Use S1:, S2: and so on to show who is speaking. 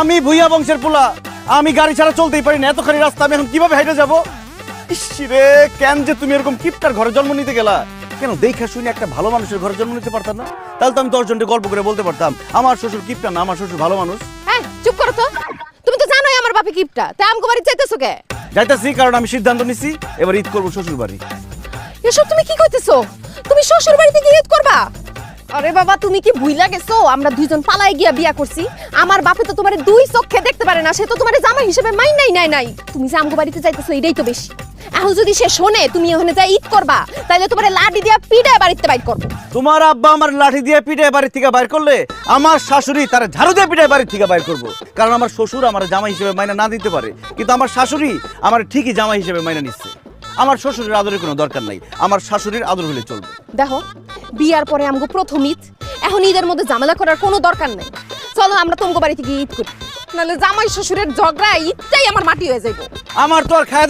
S1: আমি ভুইয়া বংশের পোলা, আমি গাড়ি ছাড়া চলতেই পারি না, এতখানি রাস্তা আমি এখন কিভাবে হেঁটে যাবো? ইসরে, কেন যে তুমি এরকম কিপটার ঘরে জন্ম নিতে গেলা? কেন দেখা শুনে একটা ভালো মানুষের ঘরে জন্ম নিতে পারতাম না? তাহলে তো আমি 10 জনকে গল্প করে বলতে পারতাম আমার শ্বশুর কিপটা না, আমার শ্বশুর ভালো মানুষ।
S2: হ্যাঁ, চুপ করো তো। তুমি তো জানোই আমার বাপে কিপটা, তাই আমগো বাড়ি যাইতেছো কে?
S1: যাইতাছি কারণ আমি সিদ্ধান্ত নিছি এবার ঈদ করবো শ্বশুর বাড়ি।
S2: এসব তুমি কি কইতেছো? তুমি শ্বশুর বাড়িতে গিয়ে ঈদ করবা? আরে বাবা, তুমি কি ভুইলা গেছো আমরা দুইজন পালায় গিয়া বিয়া করছি? আমার বাপে তো তোমারে দুই চোখে দেখতে পারে না, সে তো তোমারে জামাই হিসেবে মাইন নাই। তুমি যে আমগো বাড়িতে যাইতেছো এটাই তো বেশি। এখন যদি সে শোনে তুমি ওখানে যা ঈদ করবা, তাহলে তোমারে লাঠি দিয়া পিটায় বাড়িতে বাইর করবো।
S1: তোমার আব্বা আমার লাঠি দিয়ে পিঠে বাড়ির থেকে বাইর করলে আমার শাশুড়ি তার ঝাড়ু দিয়ে পিঠে বাড়ির থেকে বাইর করবো। কারণ আমার শ্বশুর আমার জামাই হিসেবে মাইনা না দিতে পারে, কিন্তু আমার শাশুড়ি আমার ঠিকই জামাই হিসেবে মাইনা নিচ্ছে। আমার শ্বশুরের আদরের কোনো দরকার নাই, আমার শাশুড়ির আদর হলে চলবে।
S2: দেখো, বিয়ার পরে আমগো প্রথম ঈদ, এখন ঈদের মধ্যে ঝামেলা করার কোনো দরকার নেই। চলো আমরা তোমাগো বাড়িতে গিয়ে ঈদ করি, নাহলে জামাই শ্বশুরের ঝগড়া ঈদটাই আমার মাটি হয়ে যাইবো।
S1: আমার তো আর খায়